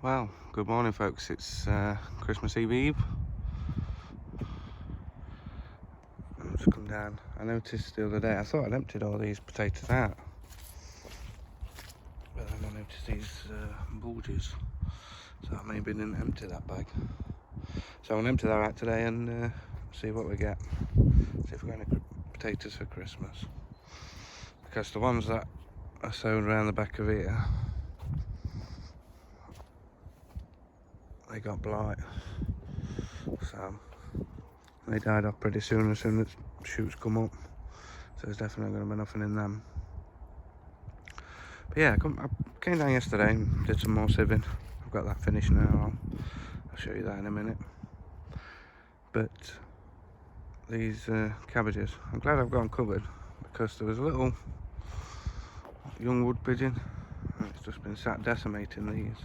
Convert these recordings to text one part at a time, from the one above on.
Well, good morning folks, it's Christmas Eve. I've just come down. I noticed the other day, I thought I'd emptied all these potatoes out, but then I noticed these bulges, so I maybe didn't empty that bag. So I'm going to empty that out today and see what we get, see if we've got any potatoes for Christmas. Because the ones that I sowed around the back of here, they got blight, so they died off pretty soon as shoots come up, so there's definitely going to be nothing in them. But yeah, I came down yesterday and did some more sieving. I've got that finished now, I'll show you that in a minute. But these cabbages, I'm glad I've got them covered, because there was a little young wood pigeon and it's just been sat decimating these,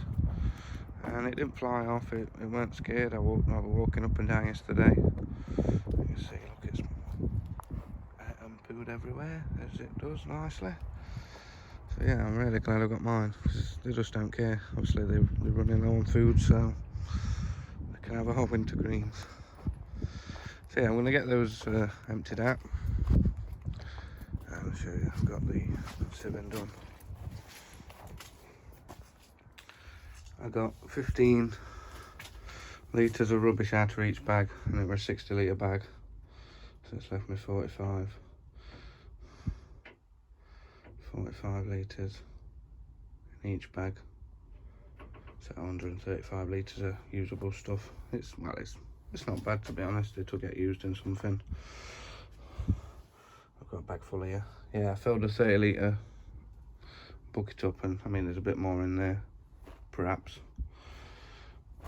and it didn't fly off, it weren't scared. I was walking up and down yesterday. You can see, look, it's pooed everywhere, as it does nicely. So yeah, I'm really glad I got mine, because they just don't care. Obviously they're running low on food, so they can have our winter greens. So yeah, I'm going to get those emptied out, and I'll show you. I've got the sieving done. I got 15 litres of rubbish out of each bag, and it was a 60 litre bag, so it's left me 45 litres in each bag, so 135 litres of usable stuff. It's not bad, to be honest. It'll get used in something. I've got a bag full here. Yeah, I filled a 30 litre bucket up, and I mean there's a bit more in there perhaps.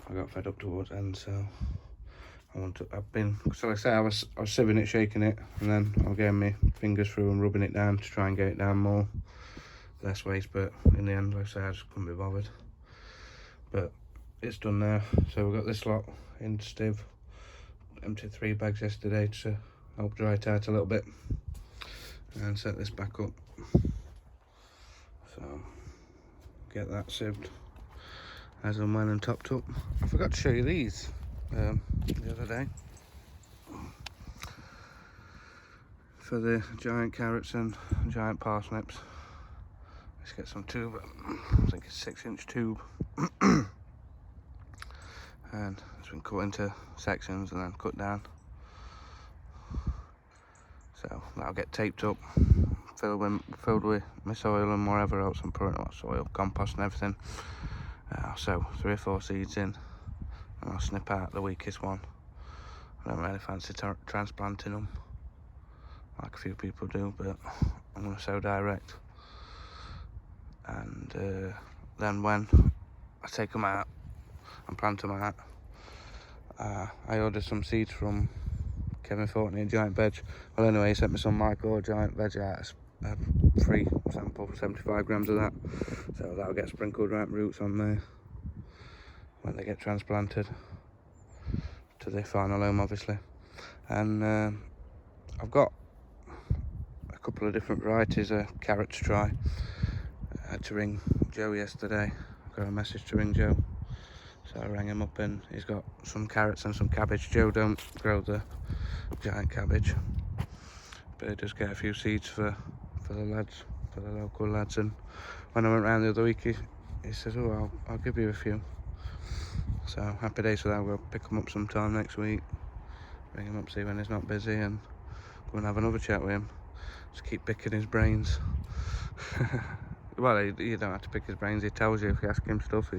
I got fed up towards the end, so so like I say, I was sieving it, shaking it, and then I was getting my fingers through and rubbing it down to try and get it down more, less waste. But in the end, like I say, I just couldn't be bothered. But it's done now, so we've got this lot in stiv. Emptied 3 bags yesterday to help dry it out a little bit, and set this back up, so get that sieved as and when and topped up. I forgot to show you these the other day for the giant carrots and giant parsnips. Let's get some tube, I think it's 6-inch tube, and it's been cut into sections and then cut down, so that'll get taped up, filled with my soil and whatever else I'm putting, soil, compost and everything. So 3 or 4 seeds in, and I'll snip out the weakest one. I don't really fancy transplanting them like a few people do, but I'm going to sow direct. And then when I take them out and plant them out, I ordered some seeds from Kevin Fortney, Giant Veg. Well, anyway, he sent me some Michael Giant Veg out, a free sample, 75 grams of that, so that'll get sprinkled right roots on there when they get transplanted to the final home, obviously. And I've got a couple of different varieties of carrot to try. I had to ring Joe yesterday. I got a message to ring Joe, so I rang him up, and he's got some carrots and some cabbage. Joe don't grow the giant cabbage, but he does get a few seeds for the lads, for the local lads. And when I went round the other week, he says, oh, I'll give you a few. So happy days for that. We'll pick him up sometime next week, ring him up, see when he's not busy, and go and have another chat with him. Just keep picking his brains. Well, you don't have to pick his brains, he tells you if you ask him stuff.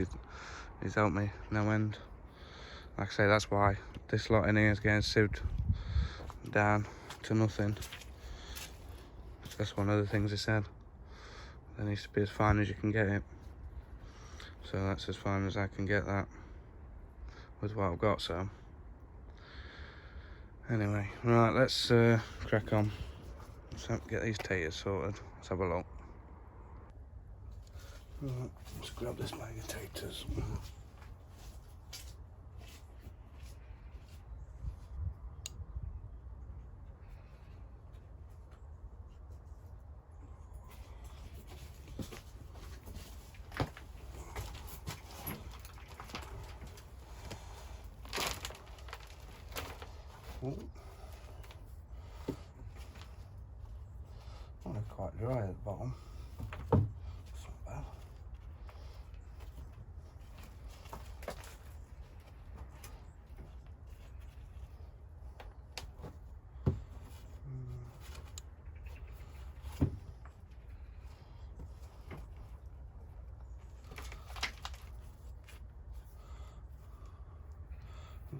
He's helped me no end. Like I say, that's why this lot in here is getting sieved down to nothing. That's one of the things he said. It needs to be as fine as you can get it. So that's as fine as I can get that with what I've got. So anyway, right, let's crack on. Let's get these taters sorted. Let's have a look. Right, let's grab this bag of taters.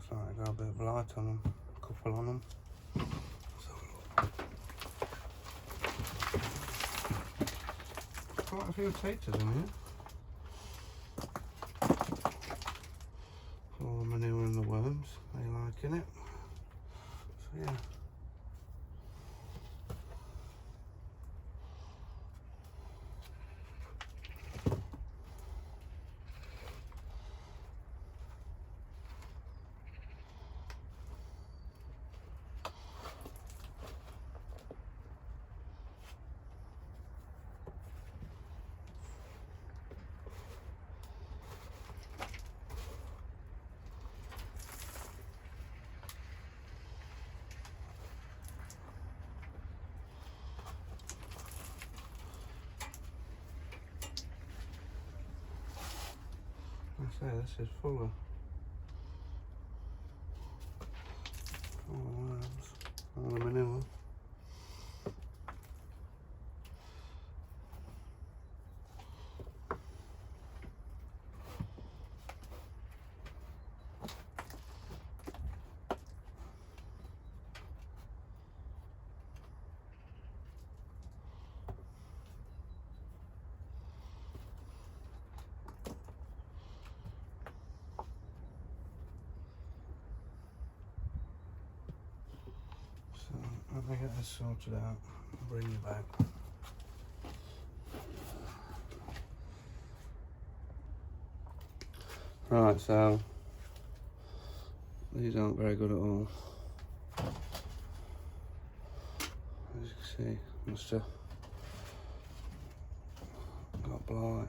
Looks like I got a bit of blight on them, a couple on them. Quite a few taters in here. All the manure and the worms, they liking it. So yeah. I say this is full of worms, all the manure. Let me get this sorted out and bring you back. Right, so these aren't very good at all. As you can see, must have got blight.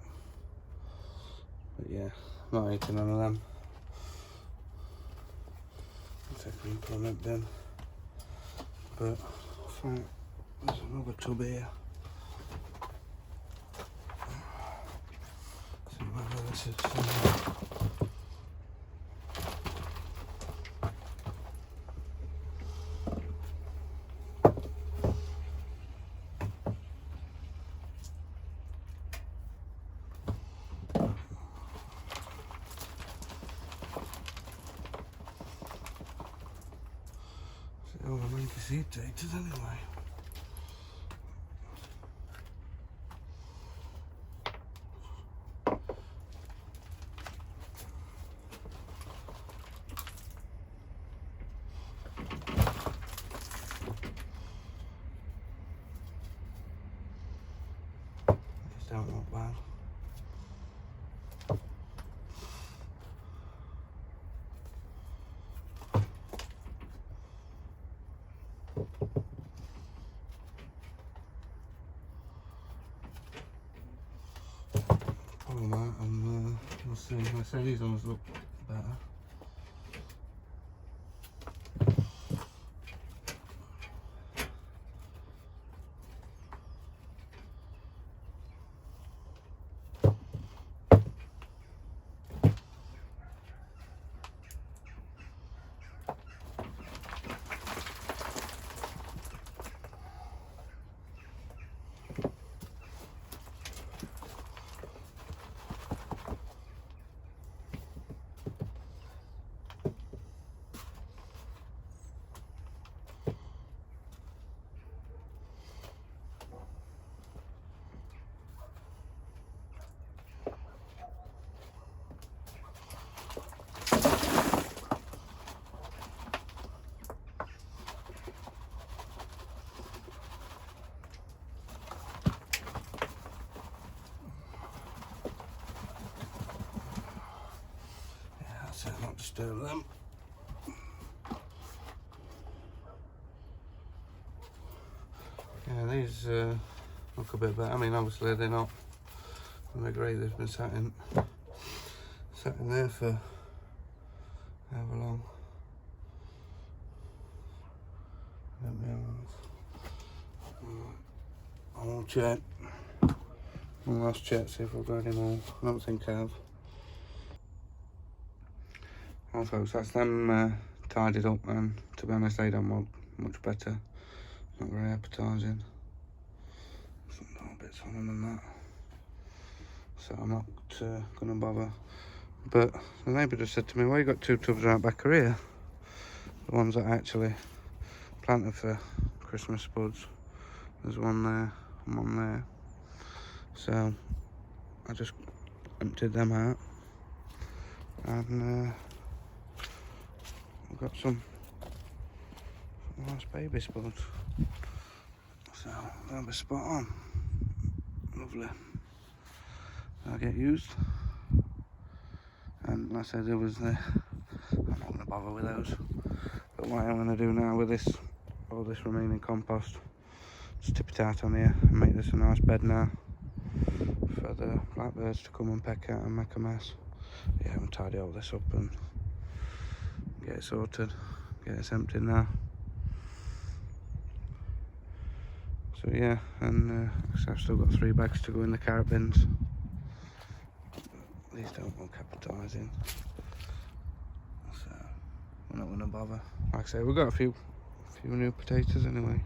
But yeah, not eating none of them. I'll take them and put them in the bin. But I think there's another tub here. See whether this is all the monkey seed taters anyway. These don't look bad. Follow that and we'll see. I say these ones look better. Not disturb them. Yeah, these look a bit better. I mean, obviously they're not the grey they've been sat in there for however long. I will check. One last check, see if I've got any more. I don't think I have. Well folks, that's them tidied up, and to be honest they don't look much better. Not very appetising. Some little bits on them and that. So I'm not going to bother But the neighbour just said to me, well, you got 2 tubs right back here. The ones that I actually planted for Christmas spuds. There's one there and one there. So I just emptied them out. And we've got some nice baby spuds. So they'll be spot on. Lovely. They'll get used. And like I said, there was the... I'm not going to bother with those. But what I'm going to do now with this, all this remaining compost, just tip it out on here and make this a nice bed now for the blackbirds to come and peck at and make a mess. Yeah, I'm going to tidy all this up and get it sorted, get it emptied now. So yeah, and so I've still got 3 bags to go in the carrot bins. These don't want capitalising, so we're not going to bother. Like I say, we've got a few new potatoes anyway.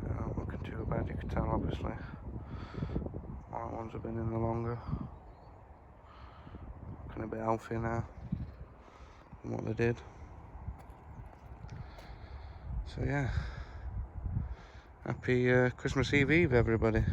Not looking too bad, you can tell obviously. White ones have been in the longer. Looking a bit healthier now than what they did. So yeah, happy Christmas Eve everybody.